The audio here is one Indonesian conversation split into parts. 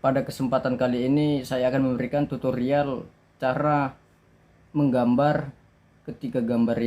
Pada kesempatan kali ini saya akan memberikan tutorial cara menggambar ketiga gambar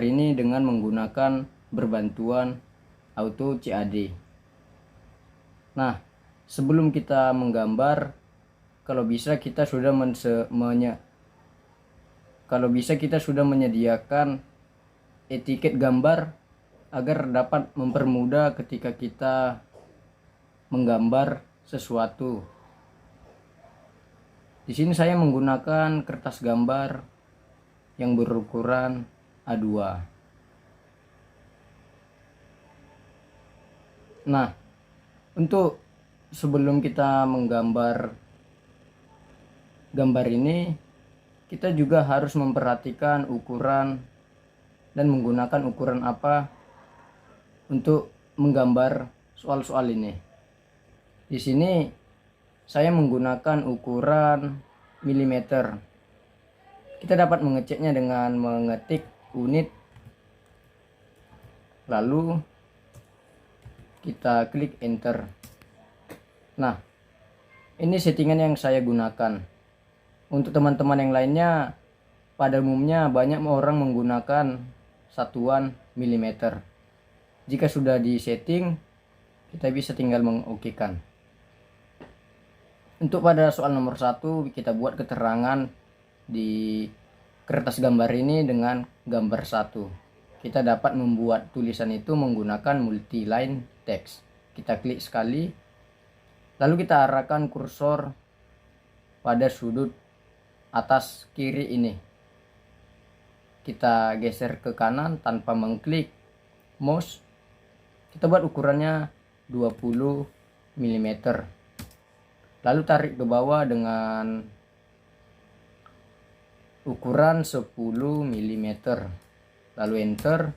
ini dengan menggunakan berbantuan auto CAD. Nah, sebelum kita menggambar, kalau bisa kita sudah menyediakan etiket gambar agar dapat mempermudah ketika kita menggambar sesuatu. Di sini saya menggunakan kertas gambar yang berukuran A2. Nah, untuk sebelum kita menggambar gambar ini, kita juga harus memperhatikan ukuran dan menggunakan ukuran apa untuk menggambar soal-soal ini. Di sini saya menggunakan ukuran milimeter. Kita dapat mengeceknya dengan mengetik unit, lalu kita klik enter. Nah, ini settingan yang saya gunakan. Untuk teman-teman yang lainnya, pada umumnya banyak orang menggunakan satuan milimeter. Jika sudah disetting, kita bisa tinggal mengokekan. Untuk pada soal nomor 1, kita buat keterangan di kertas gambar ini dengan gambar 1. Kita dapat membuat tulisan itu menggunakan multi-line text. Kita klik sekali, lalu kita arahkan kursor pada sudut atas kiri ini. Kita geser ke kanan tanpa mengklik mouse. Kita buat ukurannya 20 mm. Lalu tarik ke bawah dengan ukuran 10 mm. Lalu enter.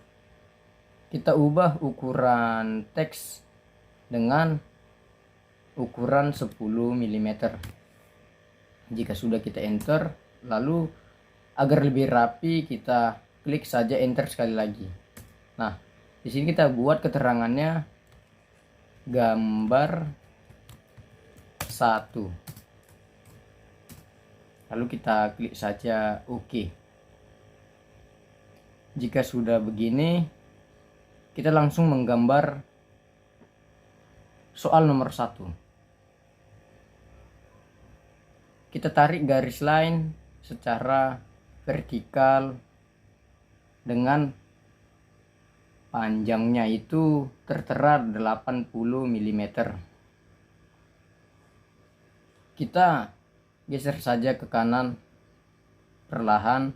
Kita ubah ukuran teks dengan ukuran 10 mm. Jika sudah kita enter, lalu agar lebih rapi kita klik saja enter sekali lagi. Nah, di sini kita buat keterangannya gambar 1. Lalu kita klik saja OK. Jika sudah begini, kita langsung menggambar soal nomor 1. Kita tarik garis line secara vertikal dengan panjangnya itu tertera 80 mm. Kita geser saja ke kanan perlahan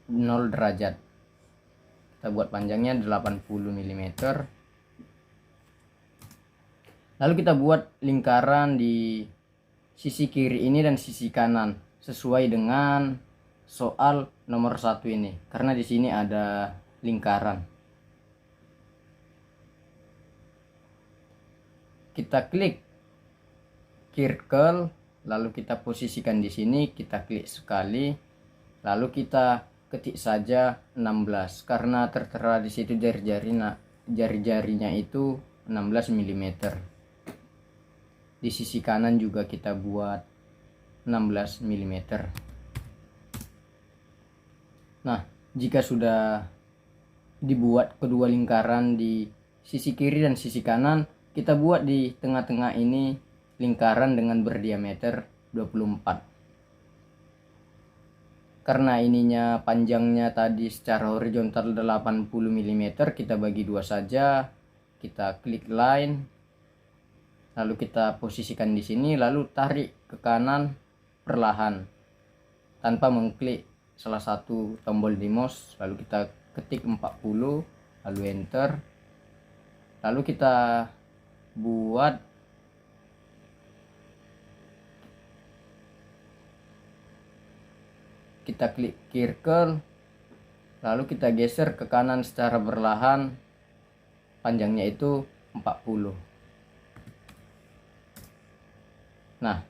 0 derajat. Kita buat panjangnya 80 mm. Lalu kita buat lingkaran di sisi kiri ini dan sisi kanan sesuai dengan soal nomor 1 ini, karena di sini ada lingkaran. Kita klik circle, lalu kita posisikan di sini, kita klik sekali, lalu kita ketik saja 16 karena tertera di situ jari-jarinya itu 16 mm. Di sisi kanan juga kita buat 16 mm. Nah, jika sudah dibuat kedua lingkaran di sisi kiri dan sisi kanan, kita buat di tengah-tengah ini lingkaran dengan berdiameter 24. Karena ininya panjangnya tadi secara horizontal 80 mm, kita bagi dua saja. Kita klik line, lalu kita posisikan di sini, lalu tarik ke kanan perlahan tanpa mengklik salah satu tombol di mouse. Lalu kita ketik 40, lalu enter. Lalu kita buat kita klik circle, lalu kita geser ke kanan secara perlahan, panjangnya itu 40. Nah,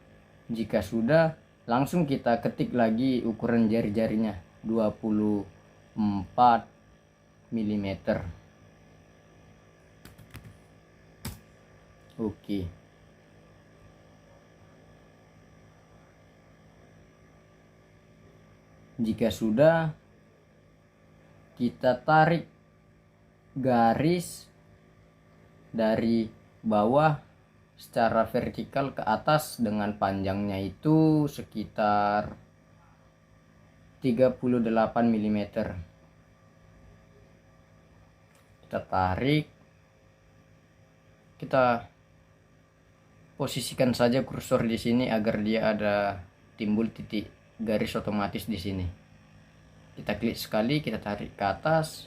jika sudah, langsung kita ketik lagi ukuran jari-jarinya 24 mm. Oke. Jika sudah, kita tarik garis dari bawah secara vertikal ke atas dengan panjangnya itu sekitar 38 mm. Kita tarik, kita posisikan saja kursor di sini agar dia ada timbul titik garis otomatis di sini. Kita klik sekali, kita tarik ke atas,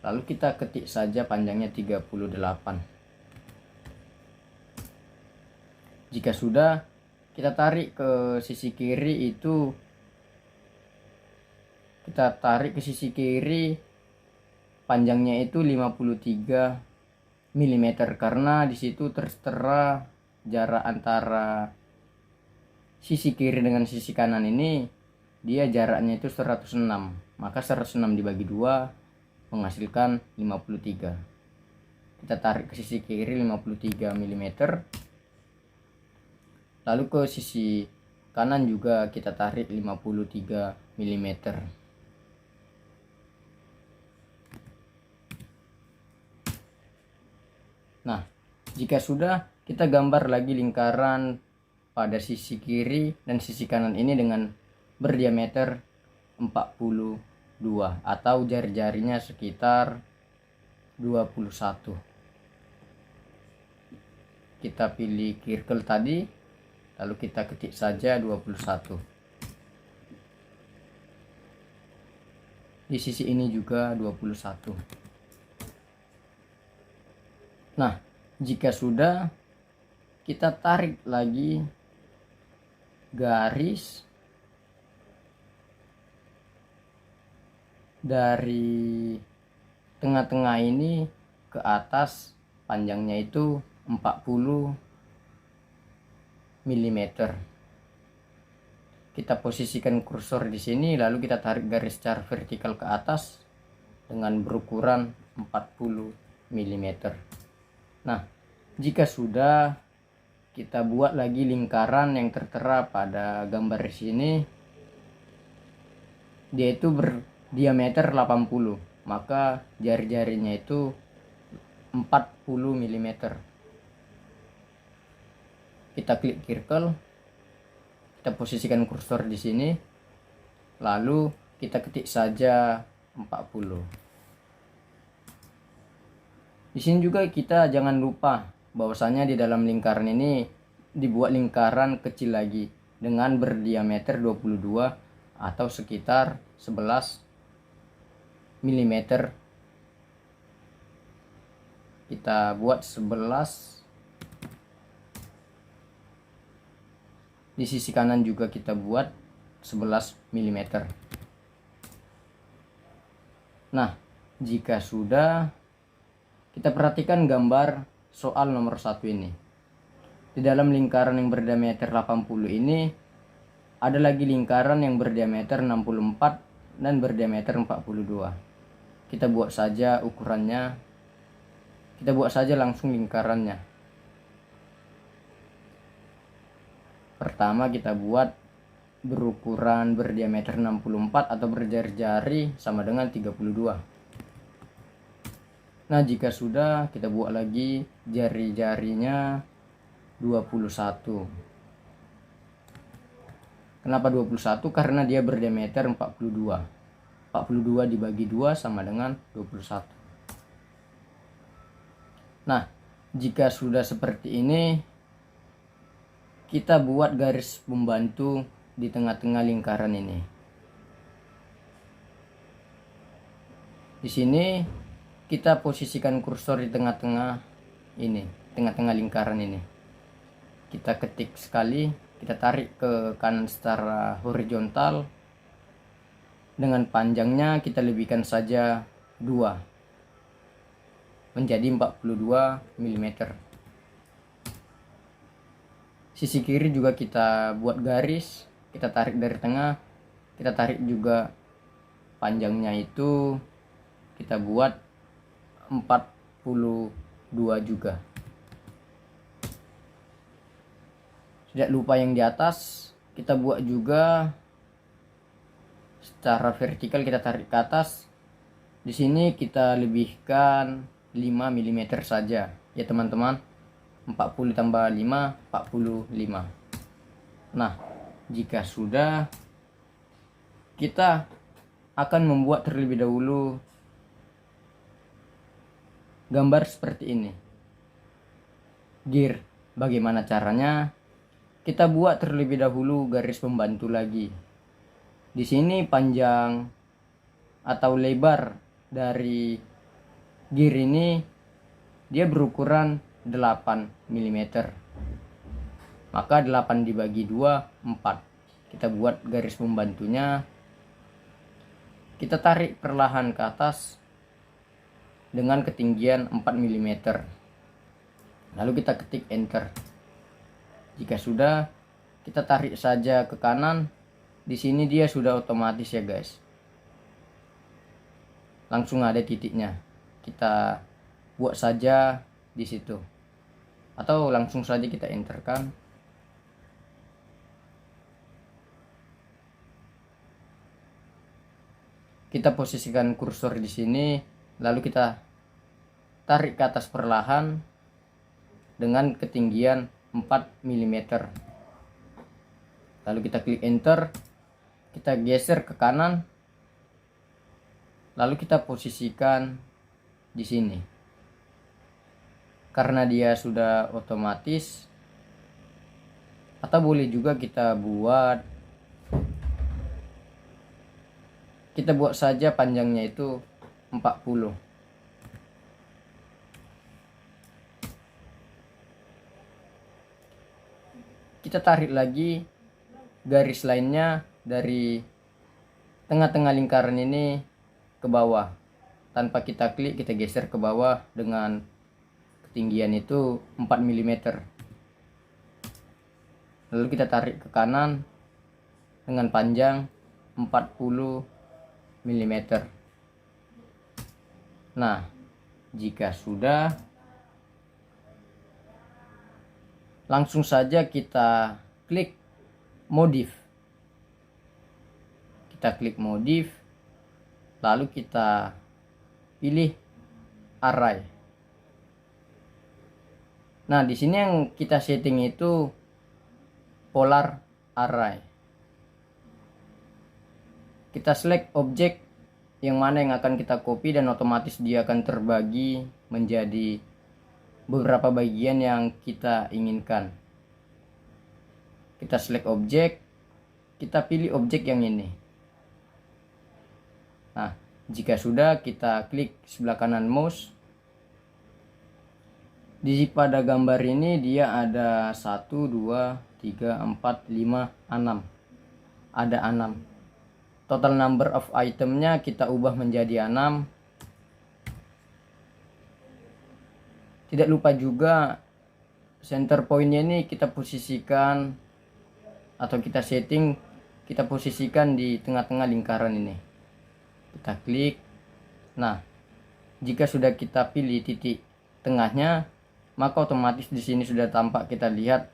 lalu kita ketik saja panjangnya 38. Jika sudah, kita tarik ke sisi kiri itu, kita tarik ke sisi kiri panjangnya itu 53 mm karena di situ tertera jarak antara sisi kiri dengan sisi kanan ini dia jaraknya itu 106, maka 106 dibagi 2 menghasilkan 53. Kita tarik ke sisi kiri 53 mm, lalu ke sisi kanan juga kita tarik 53 mm. Nah, jika sudah, kita gambar lagi lingkaran pada sisi kiri dan sisi kanan ini dengan berdiameter 42 atau jari-jarinya sekitar 21. Kita pilih circle tadi, lalu kita ketik saja 21. Di sisi ini juga 21. Nah, jika sudah, kita tarik lagi garis dari tengah-tengah ini ke atas, panjangnya itu 40 mm. Kita posisikan kursor di sini, lalu kita tarik garis secara vertikal ke atas dengan berukuran 40 mm. Nah, jika sudah, kita buat lagi lingkaran yang tertera pada gambar di sini. Dia itu berdiameter 80, maka jari-jarinya itu 40 mm. Kita klik circle, kita posisikan kursor di sini, lalu kita ketik saja 40. Di sini juga kita jangan lupa bahwasanya di dalam lingkaran ini dibuat lingkaran kecil lagi dengan berdiameter 22 atau sekitar 11 mm. Kita buat 11. Di sisi kanan juga kita buat 11 mm. Nah, jika sudah, kita perhatikan gambar soal nomor 1 ini. Di dalam lingkaran yang berdiameter 80 ini ada lagi lingkaran yang berdiameter 64 dan berdiameter 42. Kita buat saja ukurannya. Kita buat saja langsung lingkarannya. Pertama kita buat berukuran berdiameter 64 atau berjari-jari sama dengan 32. Nah, jika sudah, kita buat lagi jari-jarinya 21. Kenapa 21? Karena dia berdiameter 42. 42 dibagi 2 sama dengan 21. Nah, jika sudah seperti ini, kita buat garis pembantu di tengah-tengah lingkaran ini. Di sini kita posisikan kursor di tengah-tengah ini, tengah-tengah lingkaran ini. Kita ketik sekali, kita tarik ke kanan secara horizontal. Dengan panjangnya kita lebihkan saja 2 menjadi 42 mm. Sisi kiri juga kita buat garis, kita tarik dari tengah, kita tarik juga panjangnya itu kita buat 42 juga. Tidak lupa yang di atas kita buat juga secara vertikal, kita tarik ke atas. Di sini kita lebihkan 5 mm saja ya teman-teman. 40 tambah 5, 45. Nah, jika sudah, kita akan membuat terlebih dahulu gambar seperti ini. Gear, bagaimana caranya? Kita buat terlebih dahulu garis pembantu lagi. Di sini panjang atau lebar dari gear ini dia berukuran 8 mm. Maka 8 dibagi 2, 4. Kita buat garis pembantunya. Kita tarik perlahan ke atas dengan ketinggian 4 mm. Lalu kita ketik enter. Jika sudah, kita tarik saja ke kanan. Di sini dia sudah otomatis ya guys. Langsung ada titiknya. Kita buat saja di situ. Atau langsung saja kita enterkan. Kita posisikan kursor di sini, lalu kita tarik ke atas perlahan dengan ketinggian 4 mm. Lalu kita klik enter, kita geser ke kanan, lalu kita posisikan di sini. Karena dia sudah otomatis, atau boleh juga kita buat saja panjangnya itu 40. Kita tarik lagi garis lainnya dari tengah-tengah lingkaran ini ke bawah. Tanpa kita klik, kita geser ke bawah dengan ketinggian itu 4 mm. Lalu kita tarik ke kanan dengan panjang 40 mm. Nah, jika sudah, langsung saja kita klik modif. Kita klik modif, lalu kita pilih array. Nah, di sini yang kita setting itu polar array. Kita select objek yang mana yang akan kita copy, dan otomatis dia akan terbagi menjadi beberapa bagian yang kita inginkan. Kita select objek, kita pilih objek yang ini. Nah, jika sudah, kita klik sebelah kanan mouse. Di pada gambar ini dia ada 1, 2, 3, 4, 5, 6. Ada 6. Total number of itemnya kita ubah menjadi 6. Tidak lupa juga center pointnya ini kita posisikan atau kita setting, kita posisikan di tengah-tengah lingkaran ini. Kita klik. Nah, jika sudah kita pilih titik tengahnya, maka otomatis di sini sudah tampak, kita lihat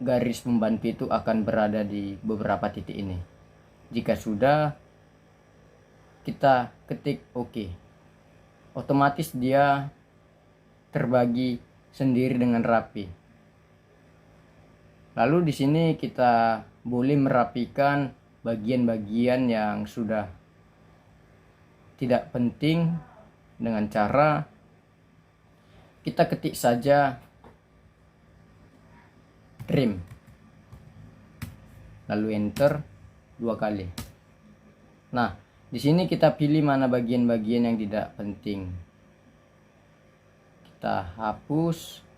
garis pembantu itu akan berada di beberapa titik ini. Jika sudah, kita ketik OK. Otomatis dia terbagi sendiri dengan rapi. Lalu di sini kita boleh merapikan bagian-bagian yang sudah tidak penting dengan cara kita ketik saja trim, lalu enter 2 kali. Nah, di sini kita pilih mana bagian-bagian yang tidak penting. Kita hapus.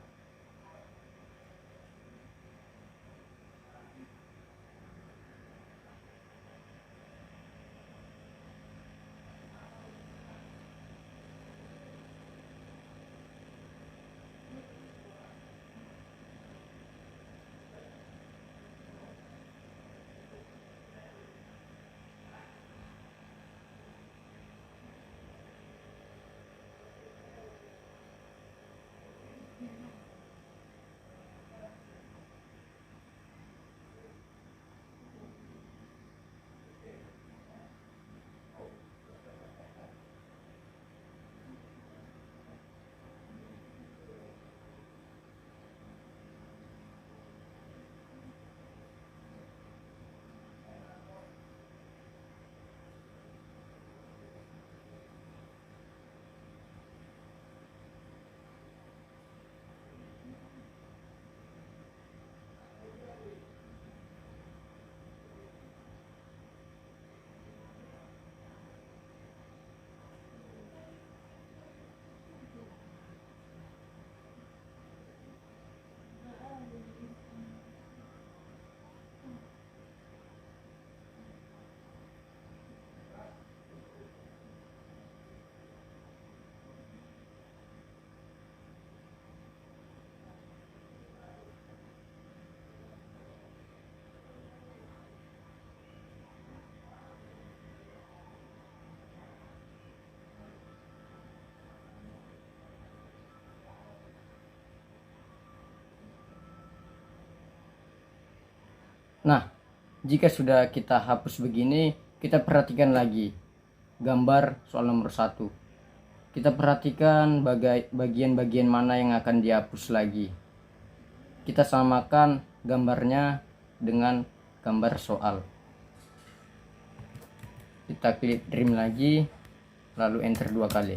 Nah, jika sudah kita hapus begini, kita perhatikan lagi gambar soal nomor 1. Kita perhatikan bagian-bagian mana yang akan dihapus lagi. Kita samakan gambarnya dengan gambar soal. Kita klik trim lagi, lalu enter 2 kali.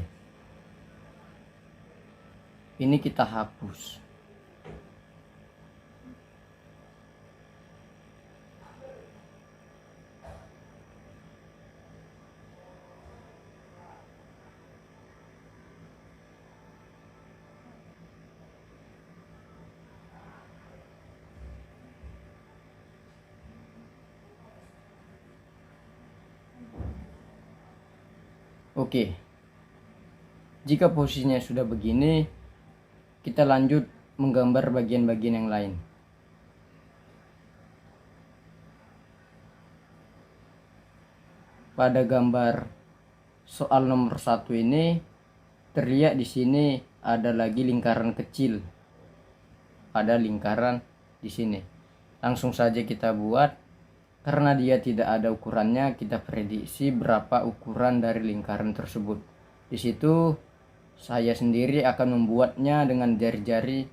Ini kita hapus. Oke, jika posisinya sudah begini, kita lanjut menggambar bagian-bagian yang lain. Pada gambar soal nomor 1 ini terlihat di sini ada lagi lingkaran kecil. Ada lingkaran di sini. Langsung saja kita buat. Karena dia tidak ada ukurannya, kita prediksi berapa ukuran dari lingkaran tersebut. Di situ saya sendiri akan membuatnya dengan jari-jari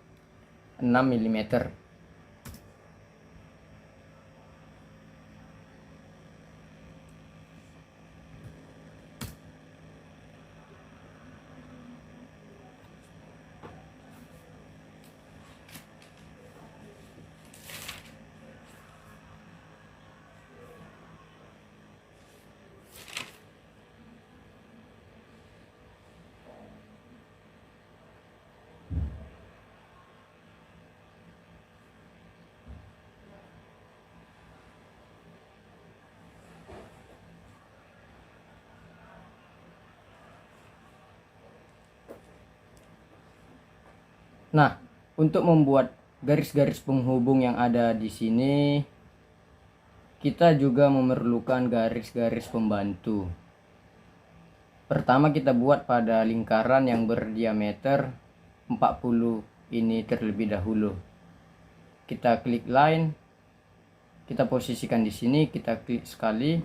6 mm. Nah, untuk membuat garis-garis penghubung yang ada di sini, kita juga memerlukan garis-garis pembantu. Pertama kita buat pada lingkaran yang berdiameter 40 ini terlebih dahulu. Kita klik line, kita posisikan di sini, kita klik sekali,